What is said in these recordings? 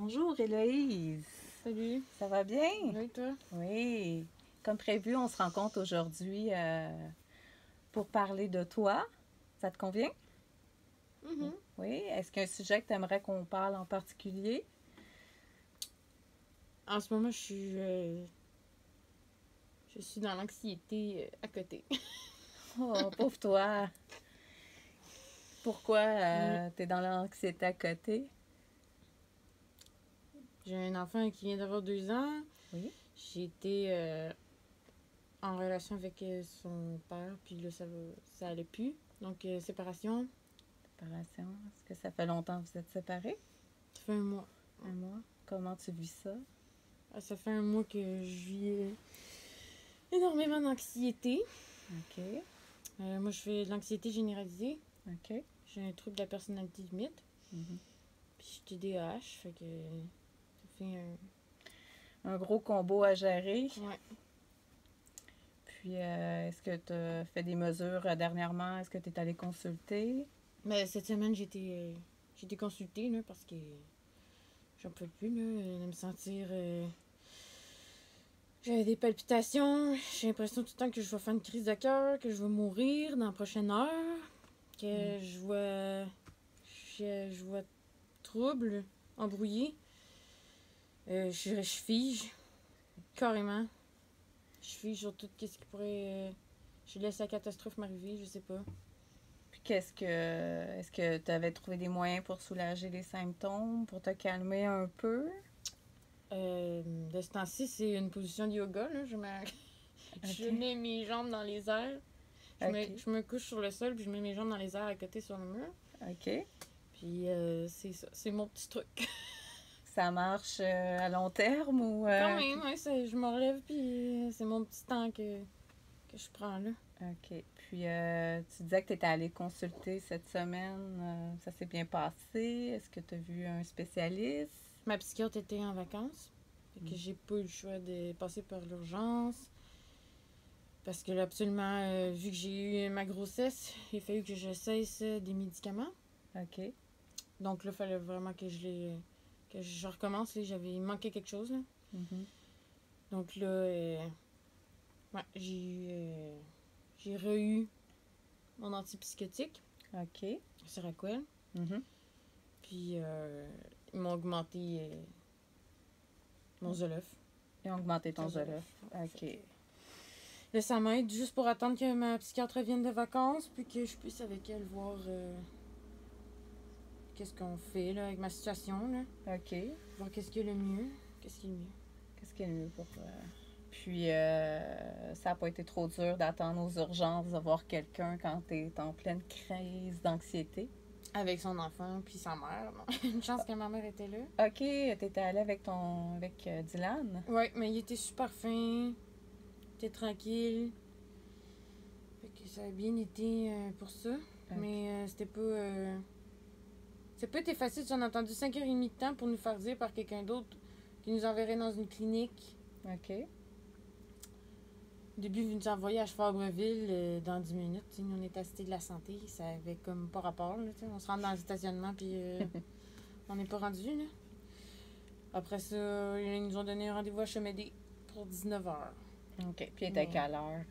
Bonjour Héloïse, Salut. ça va bien? Oui, toi? Oui, comme prévu, on se rencontre aujourd'hui pour parler de toi. Ça te convient? Mhm. Oui, est-ce qu'il y a un sujet que tu aimerais qu'on parle en particulier? En ce moment, je suis dans l'anxiété à côté. Oh, pauvre toi! Pourquoi Mm. t'es dans l'anxiété à côté? J'ai un enfant qui vient d'avoir 2 ans. Oui, J'ai été en relation avec son père, puis là, ça allait plus. Donc, séparation, séparation. Est-ce que ça fait longtemps que vous êtes séparés? ça fait un mois. Un mois. Comment tu vis ça? Ça fait un mois que je vis énormément d'anxiété. OK, Moi, je fais de l'anxiété généralisée. OK. J'ai un trouble de la personnalité limite. Mhm. Puis, je suis TDAH, fait que ça fait Un gros combo à gérer. Ouais. Puis, est-ce que tu as fait des mesures dernièrement? Est-ce que tu es allé consulter? Mais cette semaine, j'ai été consultée là, parce que j'en peux plus là, de me sentir. J'avais des palpitations. J'ai l'impression tout le temps que je vais faire une crise de cœur, que je vais mourir dans la prochaine heure, que je vois trouble, embrouillé. Je fige, carrément. Je fige sur tout ce qui pourrait. Je laisse la catastrophe m'arriver, je sais pas. Puis, est-ce que tu avais trouvé des moyens pour soulager les symptômes, pour te calmer un peu? De ce temps-ci, c'est une position de yoga. Là. Je OK. mets mes jambes dans les airs. OK. Je me couche sur le sol, puis je mets mes jambes dans les airs à côté sur le mur. OK. Puis c'est ça. C'est mon petit truc. Ça marche à long terme ou... Quand même, ouais, je me relève, puis c'est mon petit temps que je prends là. OK. Puis, tu disais que tu étais allée consulter cette semaine. Ça s'est bien passé? Est-ce que tu as vu un spécialiste? Ma psychiatre était en vacances. Fait que j'ai pas eu le choix de passer par l'urgence. Parce que là, absolument, vu que j'ai eu ma grossesse, il a fallu que je cesse des médicaments. OK. Donc là, il fallait vraiment que je recommence. Là. Il manquait quelque chose. Là. Mhm. Donc là, ouais, j'ai re-eu mon antipsychotique, OK. Seroquel. Mhm. Puis ils m'ont augmenté mon Zoloft. Et augmenter ton Zoloft. Zoloft. OK. Là, ça m'aide juste pour attendre que ma psychiatre revienne de vacances, puis que je puisse avec elle voir qu'est-ce qu'on fait là, avec ma situation. Là. OK. Voir qu'est-ce qui est le mieux. Qu'est-ce qui est le mieux. Qu'est-ce qui est le mieux pour toi? Puis, ça n'a pas été trop dur d'attendre aux urgences de voir quelqu'un quand tu es en pleine crise d'anxiété? Avec son enfant, puis sa mère. Une chance que ma mère était là. OK, tu étais allée avec Dylan? Ouais, mais il était super fin. Il était tranquille. Fait que ça a bien été pour ça. Ok. Mais c'était pas. Ça peut être facile si on a entendu 5h30 de temps pour nous faire dire par quelqu'un d'autre qui nous enverrait dans une clinique. OK. Au début, vous nous envoyez à Fabreville dans 10 minutes. Nous, on est à Cité de la Santé. Ça avait comme pas rapport. Là, on se rend dans le stationnement, puis on n'est pas rendu. Là. Après ça, ils nous ont donné un rendez-vous à Chemédé pour 19h. OK. Puis, il était à quelle heure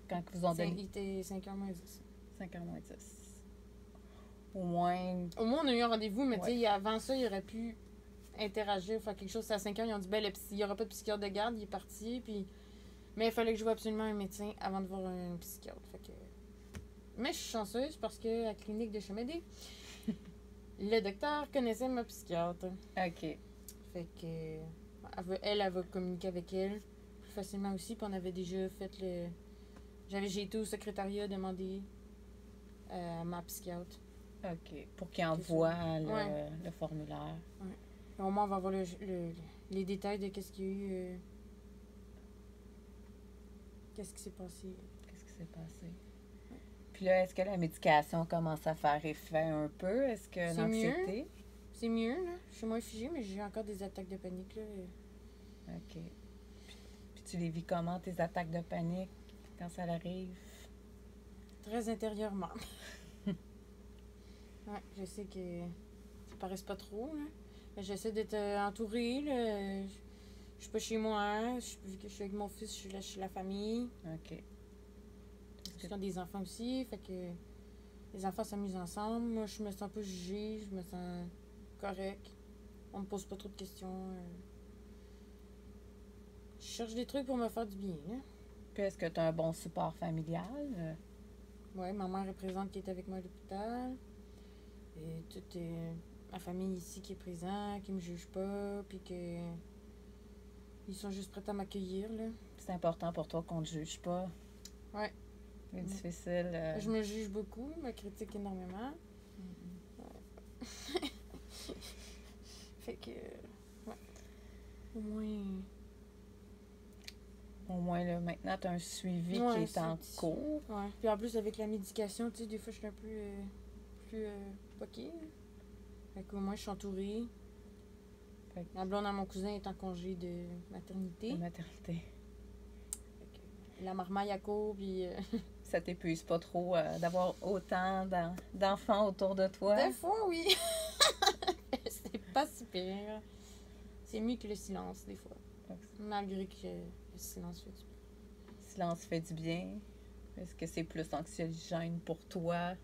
quand ils vous ont donné? Il était 5h moins 10. 5h moins 10. Au moins. Au moins, on a eu un rendez-vous, mais Ouais. tu sais, avant ça, il aurait pu interagir, faire quelque chose. C'est à 5h, ils ont dit, ben, il n'y aura pas de psychiatre de garde, il est parti, puis. Mais il fallait que je voie absolument un médecin avant de voir un psychiatre. Fait que... Mais je suis chanceuse parce que à la clinique de Chemédé, le docteur connaissait ma psychiatre. OK. Fait que elle va communiquer avec elle plus facilement aussi. Puis on avait déjà fait le. J'ai été au secrétariat demander à ma psychiatre. OK. Pour qu'il envoie le formulaire. Ouais. Au moins, on va avoir les détails de qu'est-ce qu'il y a eu. Qu'est-ce qui s'est passé. Qu'est-ce qui s'est passé? Puis là, est-ce que la médication commence à faire effet un peu? Est-ce que C'est l'anxiété? C'est mieux, là. Je suis moins figée, mais j'ai encore des attaques de panique, là. OK. Puis tu les vis comment, tes attaques de panique, quand ça arrive? Très intérieurement. Ouais, je sais que ça paraisse pas trop, là. J'essaie d'être entourée, là. Je suis pas chez moi. Vu que je suis avec mon fils, je suis là chez la famille. OK. Ils ont des enfants aussi, fait que les enfants s'amusent ensemble. Moi, je me sens pas jugée, je me sens correct. On me pose pas trop de questions. Je cherche des trucs pour me faire du bien, là. Puis est-ce que tu as un bon support familial? Ouais, ma mère est présente qui est avec moi à l'hôpital. Et toute ma famille ici qui est présente, qui me juge pas, puis que ils sont juste prêts à m'accueillir, là. C'est important pour toi qu'on ne te juge pas. Ouais. C'est difficile. Je me juge beaucoup, me critique énormément. Ouais. Fait que, ouais. Au moins, là, maintenant, tu as un suivi ouais, qui est en cours. Ouais. Puis en plus, avec la médication, tu sais, des fois, je suis un peu plus poquée. Fait qu'au moins, je suis entourée. Fait que- Ma blonde à mon cousin est en congé de maternité. La maternité. Fait que la marmaille à court, puis... Ça t'épuise pas trop d'avoir autant d'enfants autour de toi? Des fois, oui. C'est pas super. C'est mieux que le silence, des fois. Malgré que le silence fait du bien. Le silence fait du bien. Est-ce que c'est plus anxiogène pour toi,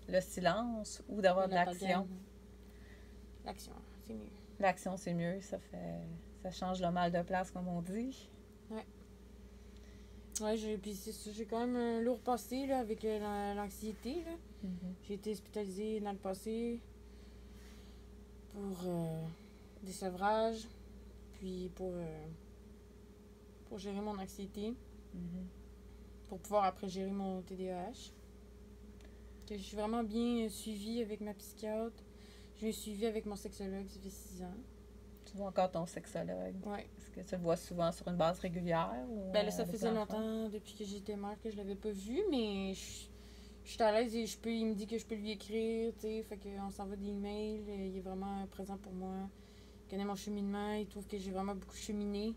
le silence, ou d'avoir de l'action? L'action, c'est mieux. L'action, c'est mieux. Ça change le mal de place, comme on dit. Ouais, puis c'est ça, j'ai quand même un lourd passé là, avec l'anxiété. Là. J'ai été hospitalisée dans le passé pour des sevrages, puis pour gérer mon anxiété, pour pouvoir après gérer mon TDAH. Que je suis vraiment bien suivie avec ma psychiatre. Je l'ai suivie avec mon sexologue, ça fait 6 ans. Tu vois encore ton sexologue? Ouais. Est-ce que tu le vois souvent sur une base régulière? Ou, Ben là, ça avec faisait l'enfant? longtemps, depuis que j'étais mère, que je l'avais pas vu, mais je suis à l'aise et il me dit que je peux lui écrire, tu sais, fait qu'on s'envoie des emails, il est vraiment présent pour moi. Il connaît mon cheminement, il trouve que j'ai vraiment beaucoup cheminé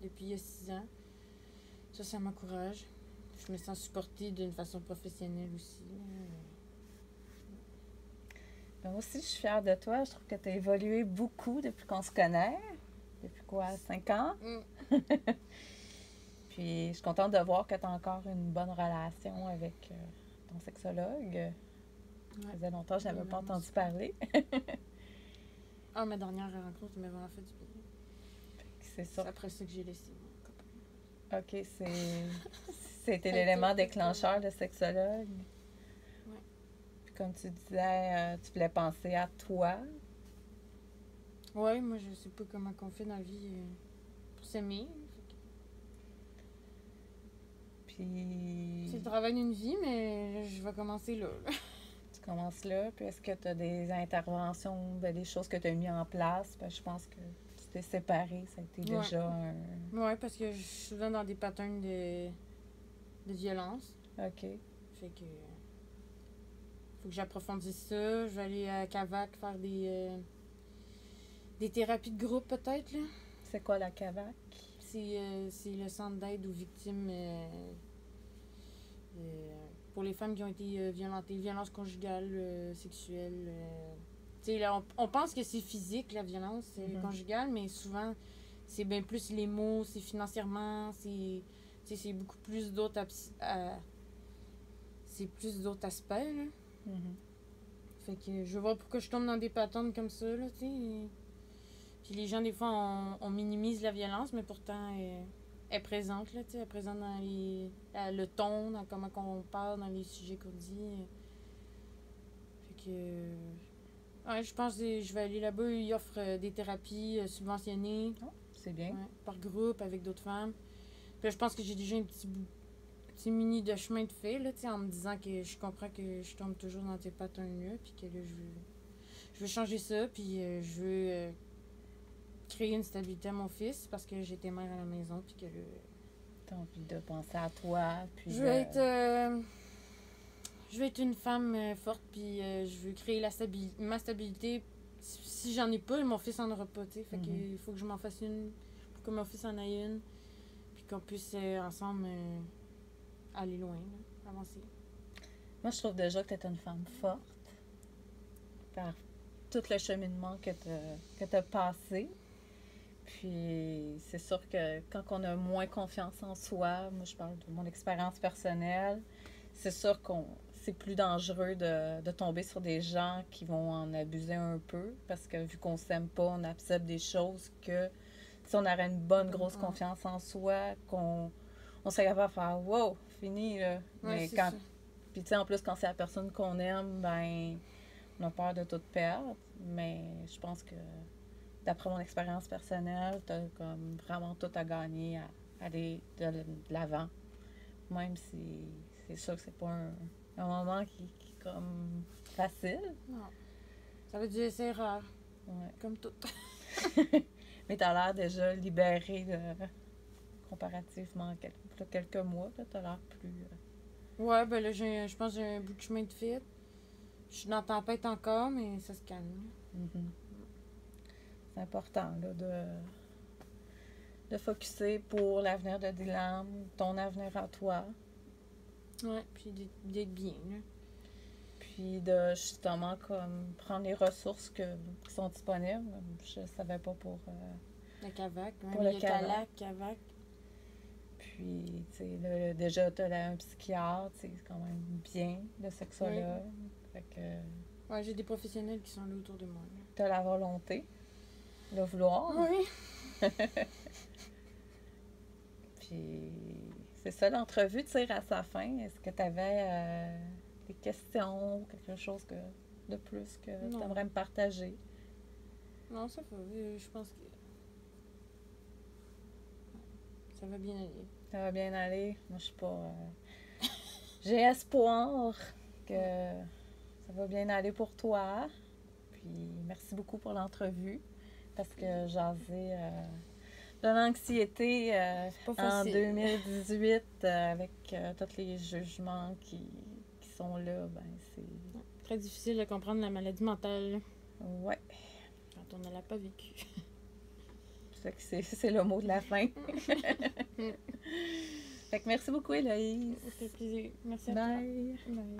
depuis il y a 6 ans. Ça m'encourage. Je me sens supportée d'une façon professionnelle aussi. Ben, moi aussi, je suis fière de toi. Je trouve que tu as évolué beaucoup depuis qu'on se connaît. Depuis quoi, 5 ans? Puis, je suis contente de voir que tu as encore une bonne relation avec ton sexologue. Ça faisait longtemps que je n'avais pas entendu parler. Ah, ma dernière rencontre m'a vraiment fait du bien. C'est ça. C'est après ça que j'ai laissé mon copain. OK, c'était l'élément déclencheur, le sexologue. Ouais. Puis comme tu disais, tu voulais penser à toi. Ouais, moi, je sais pas comment on fait dans la vie pour s'aimer. Puis... C'est le travail d'une vie, mais je vais commencer là. Tu commences là, puis est-ce que tu as des interventions, des choses que tu as mis en place? Ben, je pense que tu t'es séparée, ça a été déjà un... Ouais, parce que je suis souvent dans des patterns de violence. OK. Fait que... faut que j'approfondisse ça. Je vais aller à Cavac faire des thérapies de groupe, peut-être, là. C'est quoi la CAVAC? C'est le centre d'aide aux victimes pour les femmes qui ont été violentées, violences conjugales, sexuelles. Tu sais, là, on pense que c'est physique, la violence conjugale, mais souvent, c'est bien plus les mots, c'est financièrement, c'est beaucoup plus d'autres c'est plus d'autres aspects, là. Fait que je vois pourquoi je tombe dans des patterns comme ça, là, tu sais. Puis les gens, des fois, on minimise la violence, mais pourtant, elle est présente, là, tu sais. Elle est présente dans le ton, dans comment on parle, dans les sujets qu'on dit. Fait que... ouais, je pense que je vais aller là-bas. Ils offrent des thérapies subventionnées. Oh, c'est bien. Ouais, par groupe, avec d'autres femmes. Puis là, je pense que j'ai déjà un petit mini de chemin de fait, là, tu sais, en me disant que je comprends que je tombe toujours dans tes patterns-là, puis que là, je veux changer ça, puis je veux... créer une stabilité à mon fils parce que j'étais mère à la maison puis que là, T'as envie de penser à toi, puis je veux être une femme forte puis je veux créer ma stabilité. Si j'en ai pas, mon fils en aura pas, tu sais. Fait qu'il faut que je m'en fasse une pour que mon fils en ait une puis qu'on puisse ensemble aller loin, là, avancer. Moi, je trouve déjà que t'es une femme forte. tout le cheminement que tu as passé. Puis c'est sûr que quand on a moins confiance en soi, moi je parle de mon expérience personnelle, c'est sûr qu'on c'est plus dangereux de tomber sur des gens qui vont en abuser un peu parce que vu qu'on s'aime pas, on accepte des choses que si on aurait une bonne grosse confiance en soi, on serait capable de faire wow, fini là. Ouais, Mais c'est quand ça. puis tu sais en plus quand c'est la personne qu'on aime, ben on a peur de tout perdre, mais je pense que d'après mon expérience personnelle, t'as comme vraiment tout à gagner à aller de l'avant. Même si c'est sûr que c'est pas un moment qui est comme facile. Non. Ça veut dire c'est rare, Ouais. comme tout. Mais t'as l'air déjà libéré comparativement à quelques mois. Là, t'as l'air plus. Ouais, ben là, je pense que j'ai un bout de chemin de fait. Je suis dans la tempête encore, mais ça se calme. C'est important là, de focusser pour l'avenir de Dylan, ton avenir à toi. Ouais, puis d'être bien, là. Puis de justement comme prendre les ressources qui sont disponibles. Je savais pas pour. La CAVAC, hein, Pour il le y a CAVAC. CALAC, CAVAC. Puis, tu sais, là, déjà, t'as un psychiatre, c'est quand même bien, le sexologue. Fait que Ouais, j'ai des professionnels qui sont là autour de moi. Là. t'as la volonté, le vouloir. Oui. Puis, c'est ça, l'entrevue tire à sa fin. Est-ce que t'avais des questions ou quelque chose de plus que Non. t'aimerais me partager? Non, ça va. Je pense que ça va bien aller. Ça va bien aller. Moi, je suis pas. J'ai espoir que ça va bien aller pour toi. Puis, merci beaucoup pour l'entrevue. Parce que jaser de l'anxiété Pas en facile. 2018 avec tous les jugements qui sont là, ben c'est. Très difficile de comprendre la maladie mentale là, Ouais. quand on ne l'a pas vécue. Fait que c'est le mot de la fin. Fait que merci beaucoup, Héloïse. Ça fait plaisir. Merci à Bye. toi. Bye.